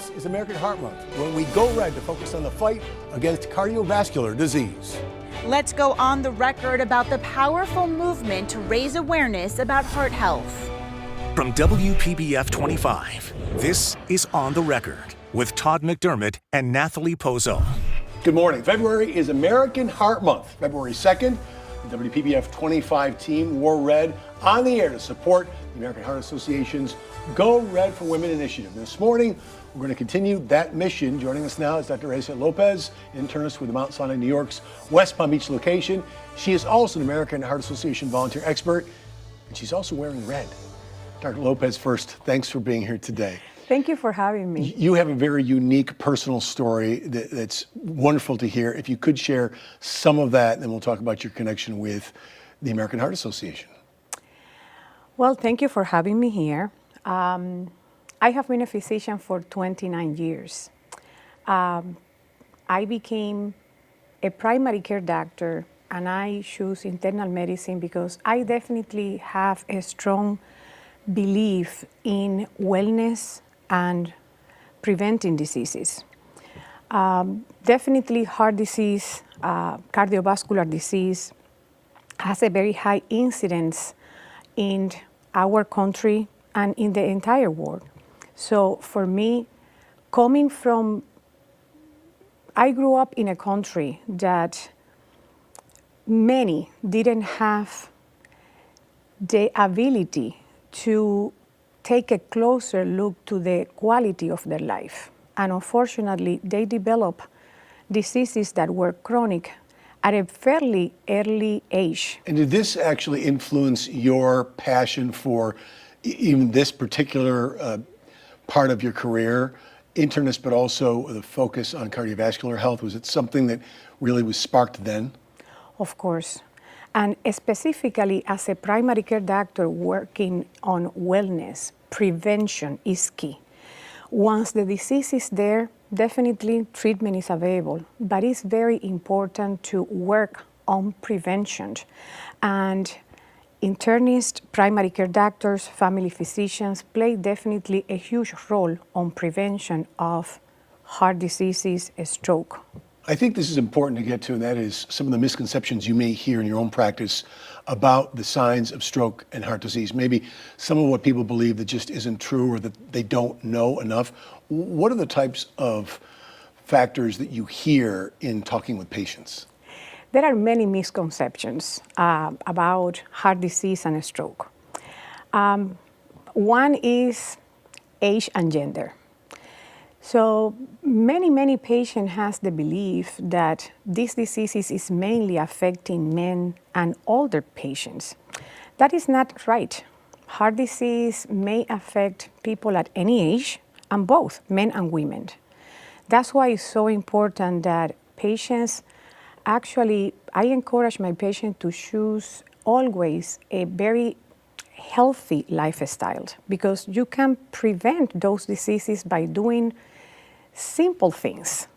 This is American Heart Month, when we go red to focus on the fight against cardiovascular disease. Let's go on the record about the powerful movement to raise awareness about heart health. From WPBF 25, this is On the Record with Todd McDermott and Nathalie Pozo. Good morning. February is American Heart Month. February 2nd, the WPBF 25 team wore red on the air to support the American Heart Association's Go Red for Women initiative. This morning, we're going to continue that mission. Joining us now is Dr. Raisa Lopez, internist with the Mount Sinai, New York's West Palm Beach location. She is also an American Heart Association volunteer expert, and she's also wearing red. Dr. Lopez, first, thanks for being here today. Thank you for having me. You have a very unique personal story that's wonderful to hear. If you could share some of that, then we'll talk about your connection with the American Heart Association. Well, thank you for having me here. I have been a physician for 29 years. I became a primary care doctor, and I choose internal medicine because I definitely have a strong belief in wellness and preventing diseases. Definitely heart disease, cardiovascular disease has a very high incidence in our country and in the entire world. So for me, I grew up in a country that many didn't have the ability to take a closer look to the quality of their life. And unfortunately, they develop diseases that were chronic at a fairly early age. And did this actually influence your passion for even this particular part of your career, internist, but also the focus on cardiovascular health? Was it something that really was sparked then? Of course. And specifically as a primary care doctor working on wellness, prevention is key. Once the disease is there, definitely treatment is available, but it's very important to work on prevention. And internists, primary care doctors, family physicians play definitely a huge role on prevention of heart diseases, stroke. I think this is important to get to, and that is some of the misconceptions you may hear in your own practice about the signs of stroke and heart disease. Maybe some of what people believe that just isn't true or that they don't know enough. What are the types of factors that you hear in talking with patients? There are many misconceptions about heart disease and stroke. One is age and gender. So many patients has the belief that this disease is mainly affecting men and older patients. That is not right. Heart disease may affect people at any age, and both men and women. That's why it's so important that patients, actually, I encourage my patients to choose always a very healthy lifestyle, because you can prevent those diseases by doing simple things.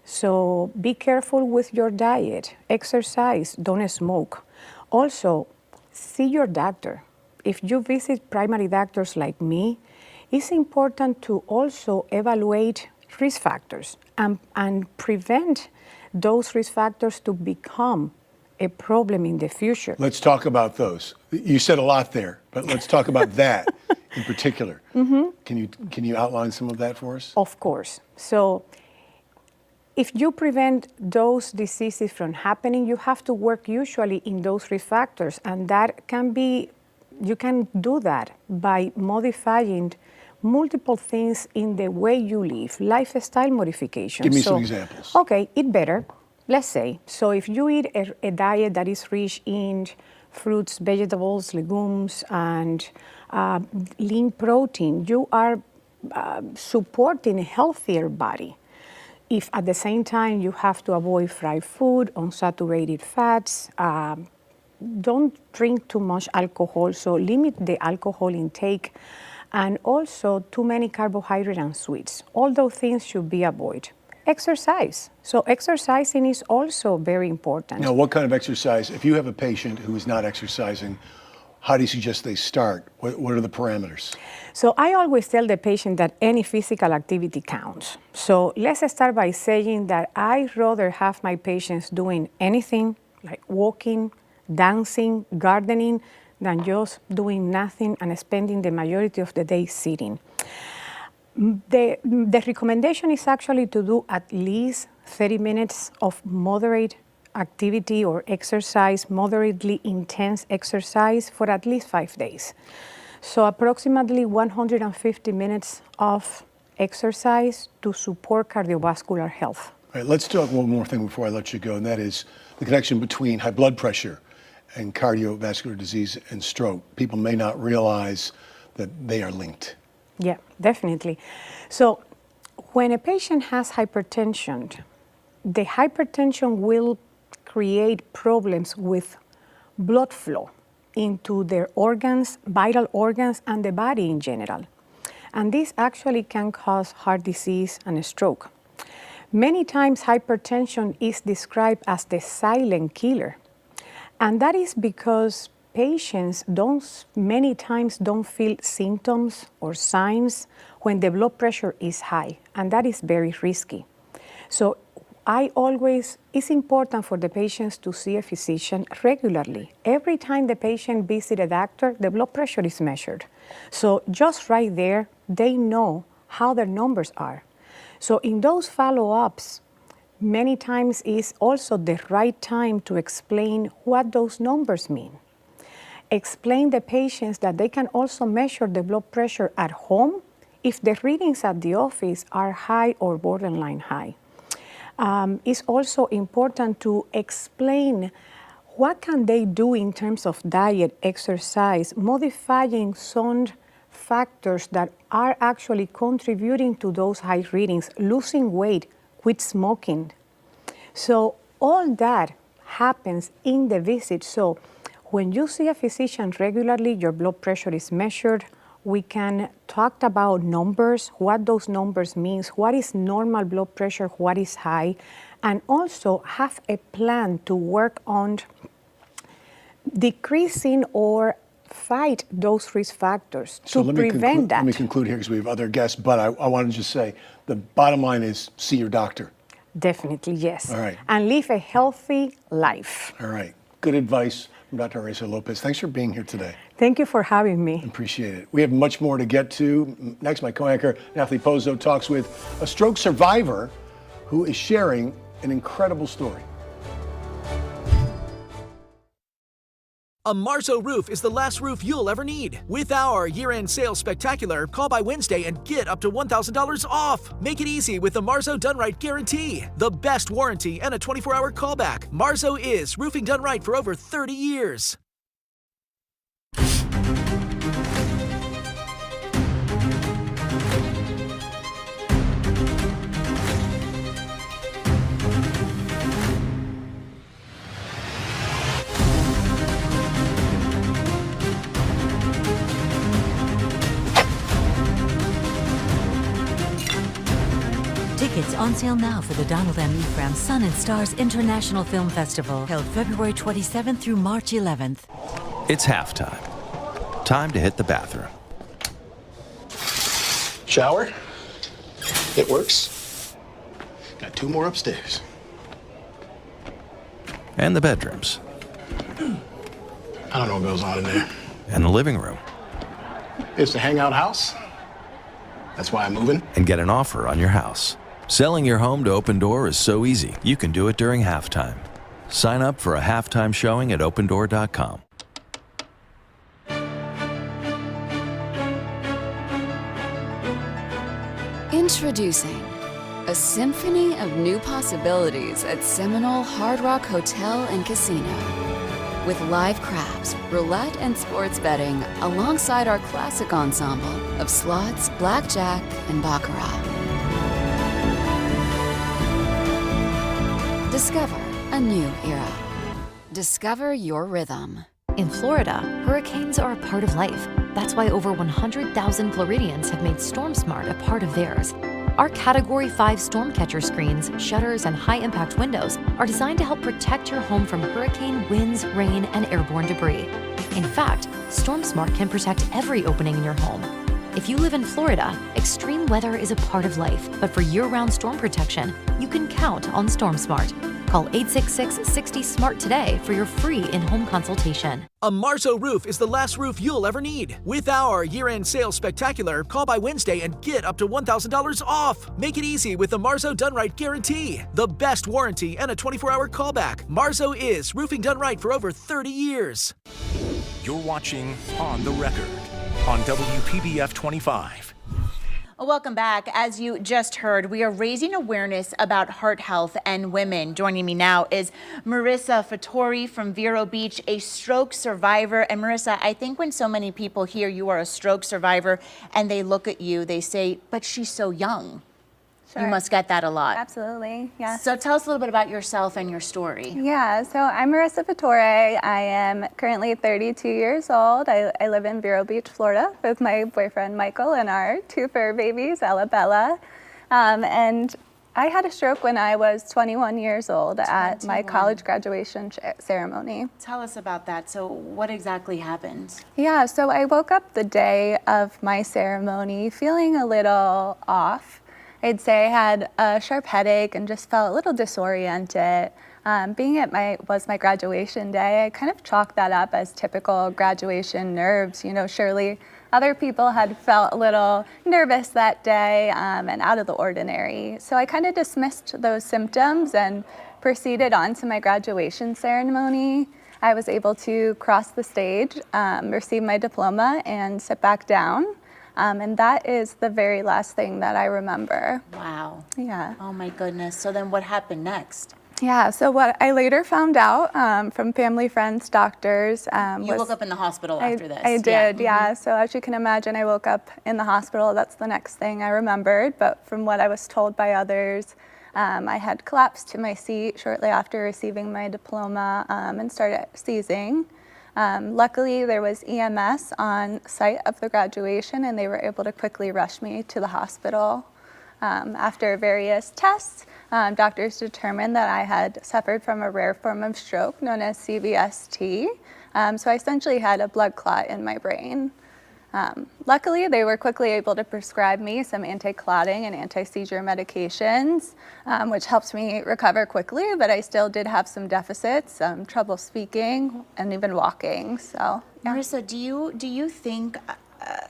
So be careful with your diet, exercise, don't smoke. Also, see your doctor. If you visit primary doctors like me, it's important to also evaluate risk factors and prevent those risk factors to become a problem in the future. Let's talk about those. You said a lot there, but let's talk about that in particular. Mm-hmm. Can you outline some of that for us? Of course. So if you prevent those diseases from happening, you have to work usually in those risk factors, and that can be, you can do that by modifying multiple things in the way you live, lifestyle modification. Give me some examples. Okay, eat better, let's say. So if you eat a diet that is rich in fruits, vegetables, legumes, and lean protein, you are supporting a healthier body. If at the same time you have to avoid fried food, unsaturated fats, don't drink too much alcohol, so limit the alcohol intake, and also too many carbohydrates and sweets. All those things should be avoided. Exercise. So exercising is also very important. Now, what kind of exercise? If you have a patient who is not exercising, how do you suggest they start? What are the parameters? So I always tell the patient that any physical activity counts. So let's start by saying that I rather have my patients doing anything like walking, dancing, gardening, than just doing nothing and spending the majority of the day sitting. The recommendation is actually to do at least 30 minutes of moderate activity or exercise, moderately intense exercise for at least 5 days. So approximately 150 minutes of exercise to support cardiovascular health. All right, let's talk one more thing before I let you go, and that is the connection between high blood pressure and cardiovascular disease and stroke. People may not realize that they are linked. Yeah, definitely. So when a patient has hypertension, the hypertension will create problems with blood flow into their organs, vital organs, and the body in general. And this actually can cause heart disease and a stroke. Many times hypertension is described as the silent killer. And that is because patients many times don't feel symptoms or signs when the blood pressure is high, and that is very risky. So it's important for the patients to see a physician regularly. Every time the patient visits a doctor, the blood pressure is measured. So just right there, they know how their numbers are. So in those follow-ups, many times is also the right time to explain what those numbers mean. Explain the patients that they can also measure the blood pressure at home if the readings at the office are high or borderline high. It's also important to explain what can they do in terms of diet, exercise, modifying some factors that are actually contributing to those high readings, losing weight, quit smoking. So all that happens in the visit. So when you see a physician regularly, your blood pressure is measured. We can talk about numbers, what those numbers means, what is normal blood pressure, what is high, and also have a plan to work on decreasing or fight those risk factors to prevent that. Let me conclude here because we have other guests, but I want to just say the bottom line is see your doctor. Definitely, yes. All right. And live a healthy life. All right. Good advice from Dr. Araiza Lopez. Thanks for being here today. Thank you for having me. Appreciate it. We have much more to get to. Next, my co-anchor, Nathalie Pozo, talks with a stroke survivor who is sharing an incredible story. A Marzo roof is the last roof you'll ever need. With our year-end sales spectacular, call by Wednesday and get up to $1,000 off. Make it easy with the Marzo Done Right Guarantee. The best warranty and a 24-hour callback. Marzo is roofing done right for over 30 years. Tickets on sale now for the Donald M. Ephraim Sun and Stars International Film Festival, held February 27th through March 11th. It's halftime. Time to hit the bathroom. Shower. It works. Got 2 more upstairs. And the bedrooms. I don't know what goes on in there. And the living room. It's a hangout house. That's why I'm moving. And get an offer on your house. Selling your home to Open Door is so easy, you can do it during halftime. Sign up for a halftime showing at opendoor.com. Introducing a symphony of new possibilities at Seminole Hard Rock Hotel and Casino. With live craps, roulette, and sports betting alongside our classic ensemble of slots, blackjack, and baccarat. Discover a new era. Discover your rhythm. In Florida, hurricanes are a part of life. That's why over 100,000 Floridians have made StormSmart a part of theirs. Our Category 5 storm catcher screens, shutters, and high-impact windows are designed to help protect your home from hurricane winds, rain, and airborne debris. In fact, StormSmart can protect every opening in your home. If you live in Florida, extreme weather is a part of life, but for year-round storm protection, you can count on StormSmart. Call 866-60-SMART today for your free in-home consultation. A Marzo roof is the last roof you'll ever need. With our year-end sales spectacular, call by Wednesday and get up to $1,000 off. Make it easy with the Marzo Done Right Guarantee. The best warranty and a 24-hour callback. Marzo is roofing done right for over 30 years. You're watching On the Record on WPBF 25. Welcome back. As you just heard, we are raising awareness about heart health and women. Joining me now is Marissa Fattori from Vero Beach, a stroke survivor. And Marissa, I think when so many people hear you are a stroke survivor and they look at you, they say, but she's so young. Sure. You must get that a lot. Absolutely, yes. So tell us a little bit about yourself and your story. Yeah, so I'm Marissa Fattori. I am currently 32 years old. I live in Vero Beach, Florida with my boyfriend Michael and our two fur babies, Ella Bella. And I had a stroke when I was 21 years old at my college graduation ceremony. Tell us about that. So what exactly happened? Yeah, so I woke up the day of my ceremony feeling a little off. I'd say I had a sharp headache and just felt a little disoriented. Being at my graduation day, I kind of chalked that up as typical graduation nerves. You know, surely other people had felt a little nervous that day and out of the ordinary. So I kind of dismissed those symptoms and proceeded on to my graduation ceremony. I was able to cross the stage, receive my diploma, and sit back down. And that is the very last thing that I remember. Wow. Yeah. Oh my goodness. So then what happened next? Yeah, so what I later found out from family, friends, doctors. You woke up in the hospital after this. I did, yeah. So as you can imagine, I woke up in the hospital. That's the next thing I remembered. But from what I was told by others, I had collapsed to my seat shortly after receiving my diploma and started seizing. Luckily, there was EMS on site of the graduation, and they were able to quickly rush me to the hospital. After various tests, doctors determined that I had suffered from a rare form of stroke known as CVST. So I essentially had a blood clot in my brain. Luckily, they were quickly able to prescribe me some anti-clotting and anti-seizure medications, which helped me recover quickly, but I still did have some deficits, trouble speaking and even walking, so. Yeah. Marissa, do you think,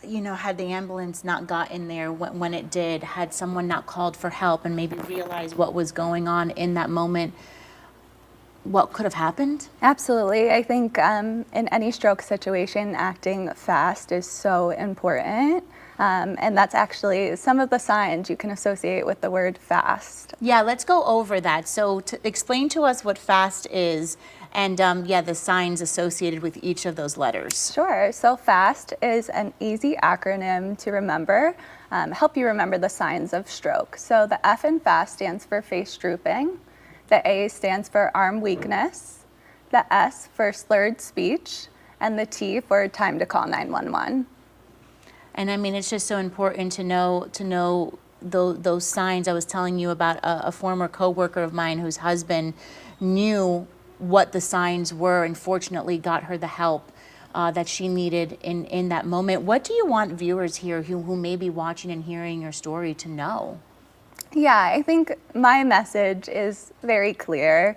you know, had the ambulance not gotten there when it did, had someone not called for help and maybe realized what was going on in that moment, what could have happened? Absolutely. I think in any stroke situation, acting fast is so important. And that's actually some of the signs you can associate with the word fast. Yeah, let's go over that. So explain to us what FAST is and yeah, the signs associated with each of those letters. Sure. So FAST is an easy acronym to remember, help you remember the signs of stroke. So the F in FAST stands for face drooping. The A stands for arm weakness, the S for slurred speech, and the T for time to call 911. And I mean, it's just so important to know those signs. I was telling you about a former coworker of mine whose husband knew what the signs were and fortunately got her the help that she needed in that moment. What do you want viewers here who may be watching and hearing your story to know? Yeah, I think my message is very clear.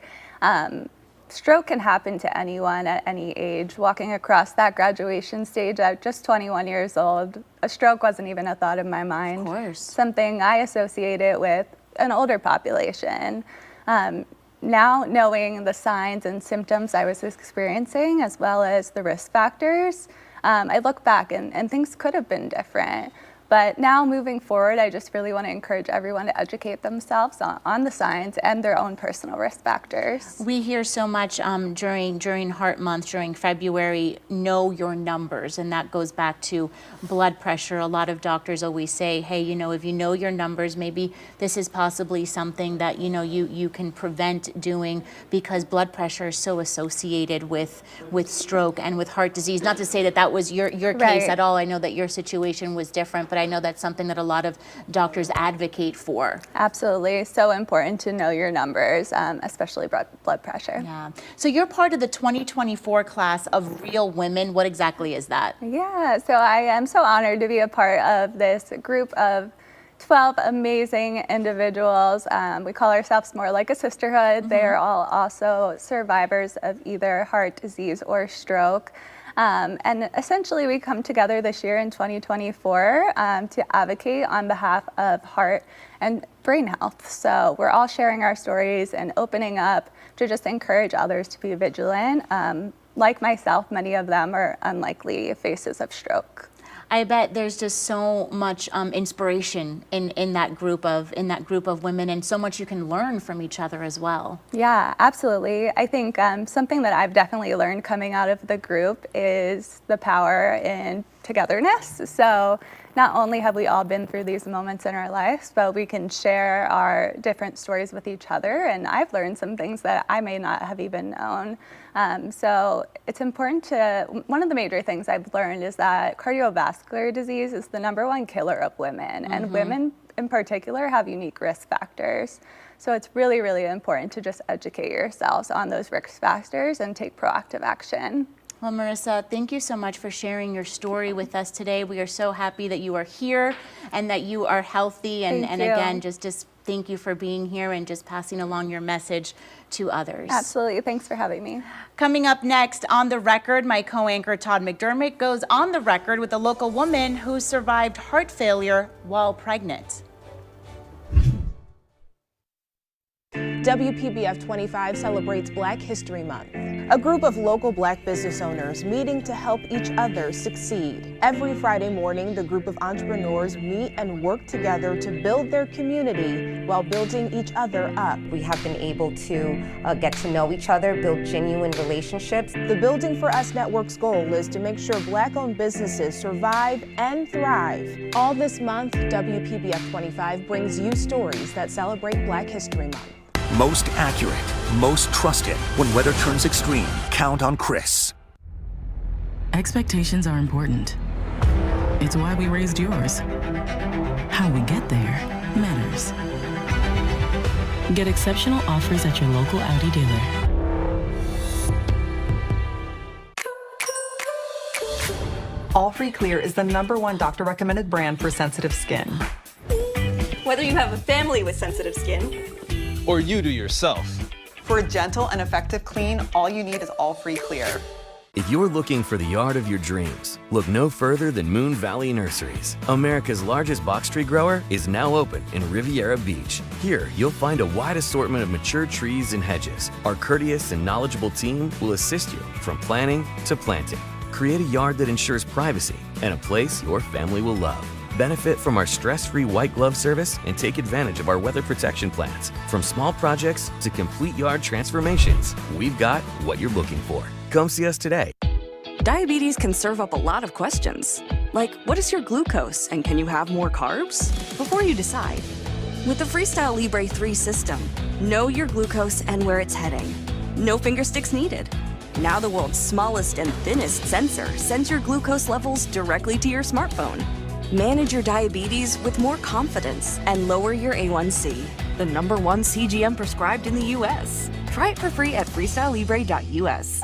Stroke can happen to anyone at any age. Walking across that graduation stage at just 21 years old, a stroke wasn't even a thought in my mind. Of course. Something I associated with an older population. Now knowing the signs and symptoms I was experiencing, as well as the risk factors, I look back and things could have been different. But now moving forward, I just really want to encourage everyone to educate themselves on the signs and their own personal risk factors. We hear so much during Heart Month, during February, know your numbers, and that goes back to blood pressure. A lot of doctors always say, hey, you know, if you know your numbers, maybe this is possibly something that, you know, you can prevent doing, because blood pressure is so associated with stroke and with heart disease. Not to say that was your case at all. I know that your situation was different, but but I know that's something that a lot of doctors advocate for. Absolutely. So important to know your numbers, especially blood pressure. Yeah. So you're part of the 2024 class of Real Women. What exactly is that? Yeah, so I am so honored to be a part of this group of 12 amazing individuals. We call ourselves more like a sisterhood. They are all also survivors of either heart disease or stroke. And essentially we come together this year in 2024 to advocate on behalf of heart and brain health. So we're all sharing our stories and opening up to just encourage others to be vigilant. Like myself, many of them are unlikely faces of stroke. I bet there's just so much inspiration in that group of women, and so much you can learn from each other as well. Yeah, absolutely. I think something that I've definitely learned coming out of the group is the power in togetherness. So not only have we all been through these moments in our lives, but we can share our different stories with each other. And I've learned some things that I may not have even known. So it's important one of the major things I've learned is that cardiovascular disease is the #1 killer of women. And women in particular have unique risk factors. So it's really, really important to just educate yourselves on those risk factors and take proactive action. Well, Marissa, thank you so much for sharing your story with us today. We are so happy that you are here and that you are healthy. And again, just thank you for being here and just passing along your message to others. Absolutely. Thanks for having me. Coming up next on The Record, my co-anchor Todd McDermott goes on the record with a local woman who survived heart failure while pregnant. WPBF 25 celebrates Black History Month, a group of local Black business owners meeting to help each other succeed. Every Friday morning, the group of entrepreneurs meet and work together to build their community while building each other up. We have been able to get to know each other, build genuine relationships. The Building for Us Network's goal is to make sure Black-owned businesses survive and thrive. All this month, WPBF 25 brings you stories that celebrate Black History Month. Most accurate, most trusted. When weather turns extreme, count on Chris. Expectations are important. It's why we raised yours. How we get there matters. Get exceptional offers at your local Audi dealer. All Free Clear is the #1 doctor-recommended brand for sensitive skin. Whether you have a family with sensitive skin, or you do yourself. For a gentle and effective clean, all you need is All Free Clear. If you're looking for the yard of your dreams, look no further than Moon Valley Nurseries. America's largest box tree grower is now open in Riviera Beach. Here, you'll find a wide assortment of mature trees and hedges. Our courteous and knowledgeable team will assist you from planning to planting. Create a yard that ensures privacy and a place your family will love. Benefit from our stress-free white glove service and take advantage of our weather protection plans. From small projects to complete yard transformations, we've got what you're looking for. Come see us today. diabetes can serve up a lot of questions. Like, what is your glucose and can you have more carbs? Before you decide, with the Freestyle Libre 3 system, know your glucose and where it's heading. No finger sticks needed. Now the world's smallest and thinnest sensor sends your glucose levels directly to your smartphone. Manage your diabetes with more confidence and lower your A1C, the #1 CGM prescribed in the US. Try it for free at freestylelibre.us.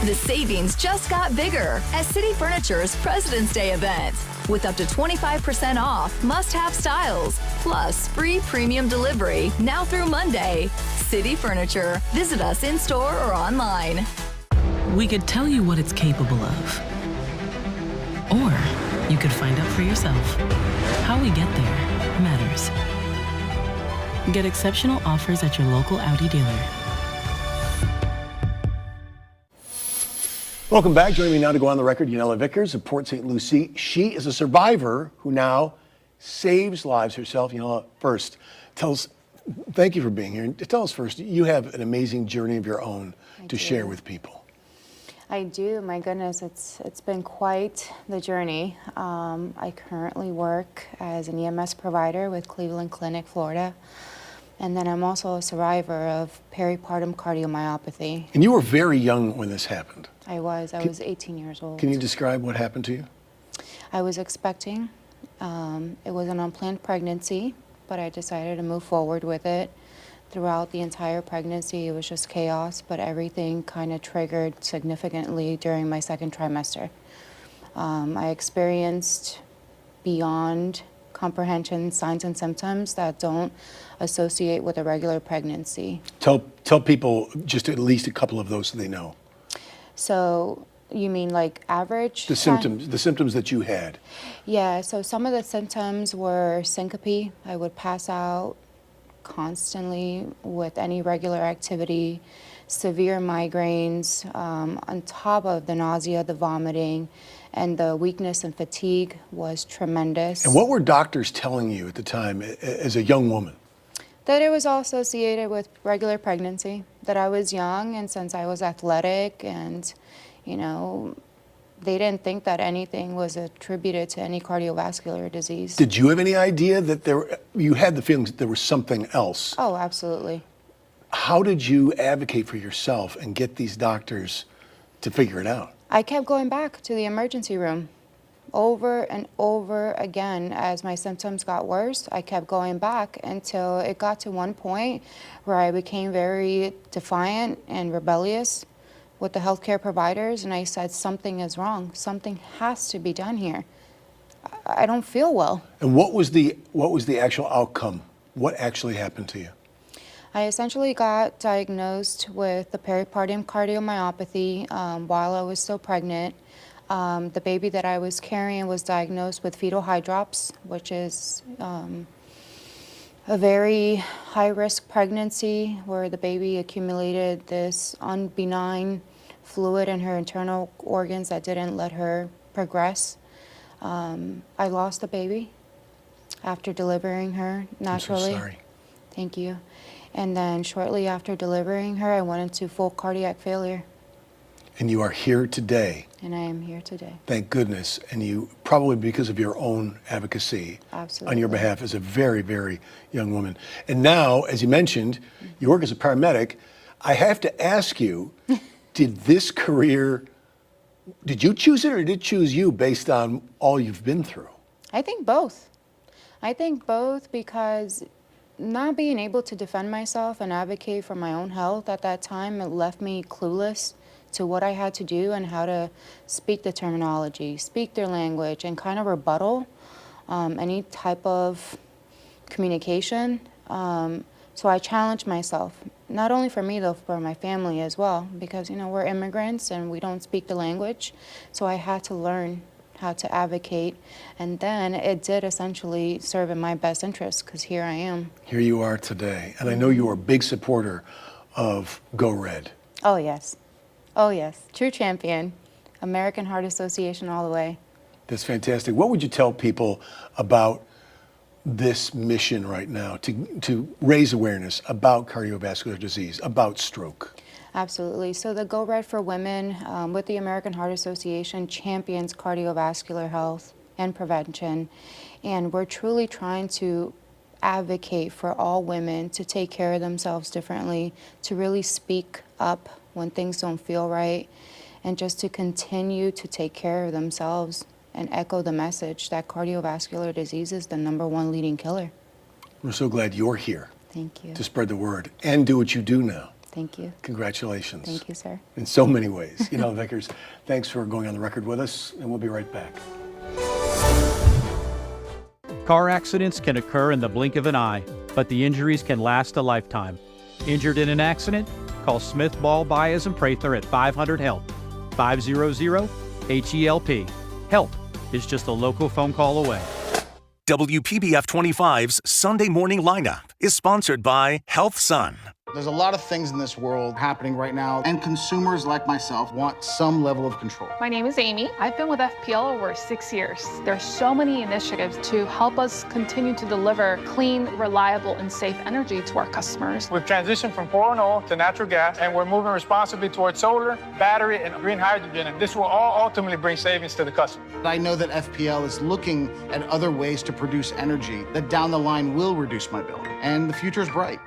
The savings just got bigger at City Furniture's President's Day event. With up to 25% off must-have styles, plus free premium delivery now through Monday. City Furniture. Visit us in-store or online. We could tell you what it's capable of. Or you could find out for yourself. How we get there matters. Get exceptional offers at your local Audi dealer. Welcome back. Joining me now to go on the record, Yanela Vickers of Port St. Lucie. She is a survivor who now saves lives herself. Yanela, first, thank you for being here. Tell us first, you have an amazing journey of your own to share with people. I do. My goodness, it's been quite the journey. I currently work as an EMS provider with Cleveland Clinic, Florida. And then I'm also a survivor of peripartum cardiomyopathy. And you were very young when this happened. I was 18 years old. Can you describe what happened to you? I was expecting. It was an unplanned pregnancy, but I decided to move forward with it. Throughout the entire pregnancy, it was just chaos, but everything kind of triggered significantly during my second trimester. I experienced beyond comprehension signs and symptoms that don't associate with a regular pregnancy. Tell people just at least a couple of those so they know. So you mean like average? The symptoms that you had. Yeah, so some of the symptoms were syncope. I would pass out constantly with any regular activity, severe migraines, on top of the nausea, the vomiting, and the weakness and fatigue was tremendous. And what were doctors telling you at the time as a young woman? That it was all associated with regular pregnancy, that I was young, and since I was athletic and, you know, they didn't think that anything was attributed to any cardiovascular disease. Did you have any idea that you had the feelings that there was something else? Oh, absolutely. How did you advocate for yourself and get these doctors to figure it out? I kept going back to the emergency room over and over again. As my symptoms got worse, I kept going back until it got to one point where I became very defiant and rebellious with the healthcare providers, and I said, something is wrong. Something has to be done here. I don't feel well. And what was the actual outcome? What actually happened to you? I essentially got diagnosed with the peripartum cardiomyopathy while I was still pregnant. The baby that I was carrying was diagnosed with fetal hydrops, which is a very high-risk pregnancy where the baby accumulated this unbenign fluid in her internal organs that didn't let her progress. I lost the baby after delivering her naturally. I'm so sorry. Thank you. And then shortly after delivering her, I went into full cardiac failure. And you are here today. And I am here today. Thank goodness. And you, probably because of your own advocacy Absolutely. on your behalf as a very, very young woman. And now, as you mentioned, you work as a paramedic. I have to ask you, did this career, did you choose it or did it choose you based on all you've been through? I think both. I think both because not being able to defend myself and advocate for my own health at that time, it left me clueless to what I had to do and how to speak the terminology, speak their language, and kind of rebuttal any type of communication. So I challenged myself, not only for me though, for my family as well, because, you know, we're immigrants and we don't speak the language. So I had to learn how to advocate, and then it did essentially serve in my best interest because here I am. Here you are today, and I know you are a big supporter of Go Red. Oh yes, oh yes, true champion, American Heart Association all the way. That's fantastic. What would you tell people about this mission right now to raise awareness about cardiovascular disease, about stroke? Absolutely. So the Go Red for Women with the American Heart Association champions cardiovascular health and prevention. And we're truly trying to advocate for all women to take care of themselves differently, to really speak up when things don't feel right, and just to continue to take care of themselves and echo the message that cardiovascular disease is the #1 leading killer. We're so glad you're here. Thank you. To spread the word and do what you do now. Thank you. Congratulations. Thank you, sir. In so many ways. You know, Vickers, thanks for going on the record with us, and we'll be right back. Car accidents can occur in the blink of an eye, but the injuries can last a lifetime. Injured in an accident? Call Smith, Ball, Baez, and Prather at 500-HELP. 500-HELP. Help is just a local phone call away. WPBF 25's Sunday morning lineup is sponsored by HealthSun. There's a lot of things in this world happening right now, and consumers like myself want some level of control. My name is Amy. I've been with FPL over 6 years. There's so many initiatives to help us continue to deliver clean, reliable, and safe energy to our customers. We've transitioned from foreign oil to natural gas, and we're moving responsibly towards solar, battery, and green hydrogen, and this will all ultimately bring savings to the customer. I know that FPL is looking at other ways to produce energy that down the line will reduce my bill, and the future is bright.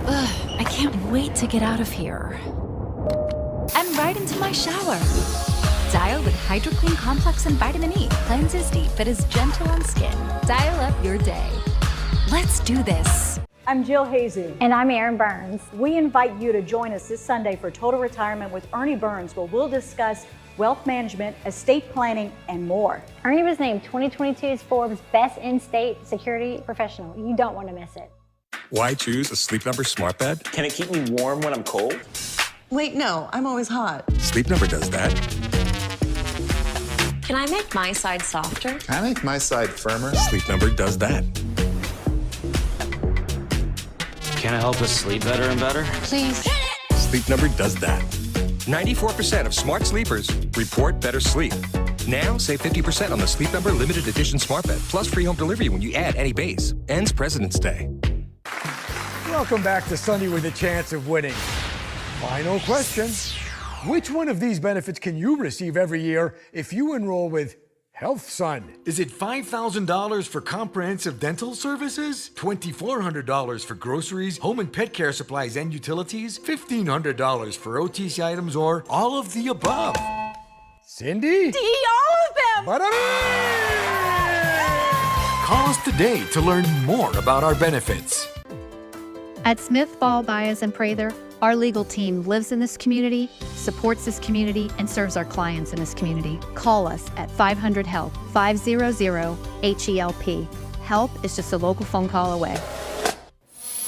Ugh, I can't wait to get out of here. And right into my shower. Dial with HydroClean Complex and Vitamin E cleanses deep but is gentle on skin. Dial up your day. Let's do this. I'm Jill Hazy. And I'm Erin Burns. We invite you to join us this Sunday for Total Retirement with Ernie Burns, where we'll discuss wealth management, estate planning, and more. Ernie was named 2022's Forbes Best In-State Security Professional. You don't want to miss it. Why choose a Sleep Number smart bed? Can it keep me warm when I'm cold? Wait, no, I'm always hot. Sleep Number does that. Can I make my side softer? Can I make my side firmer? Sleep Number does that. Can it help us sleep better and better? Please. Sleep Number does that. 94% of smart sleepers report better sleep. Now, save 50% on the Sleep Number limited edition smart bed, plus free home delivery when you add any base. Ends President's Day. Welcome back to Sunday with a chance of winning. Final question. Which one of these benefits can you receive every year if you enroll with HealthSun? Is it $5,000 for comprehensive dental services? $2,400 for groceries, home and pet care supplies and utilities? $1,500 for OTC items, or all of the above? Cindy? D, all of them! Call us today to learn more about our benefits. At Smith, Ball, Baez, and Prather, our legal team lives in this community, supports this community, and serves our clients in this community. Call us at 500-HELP, 500-HELP. Help is just a local phone call away.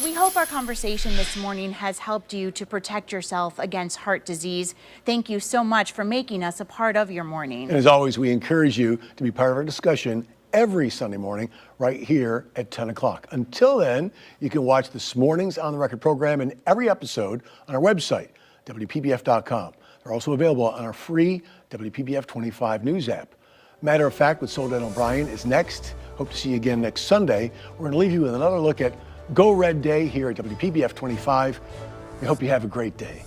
We hope our conversation this morning has helped you to protect yourself against heart disease. Thank you so much for making us a part of your morning. And as always, we encourage you to be part of our discussion every Sunday morning right here at 10 o'clock. Until then, you can watch this morning's On the Record program and every episode on our website, WPBF.com. They're also available on our free WPBF 25 news app. Matter of Fact with Soledad O'Brien is next. Hope to see you again next Sunday. We're going to leave you with another look at Go Red Day here at WPBF 25. We hope you have a great day.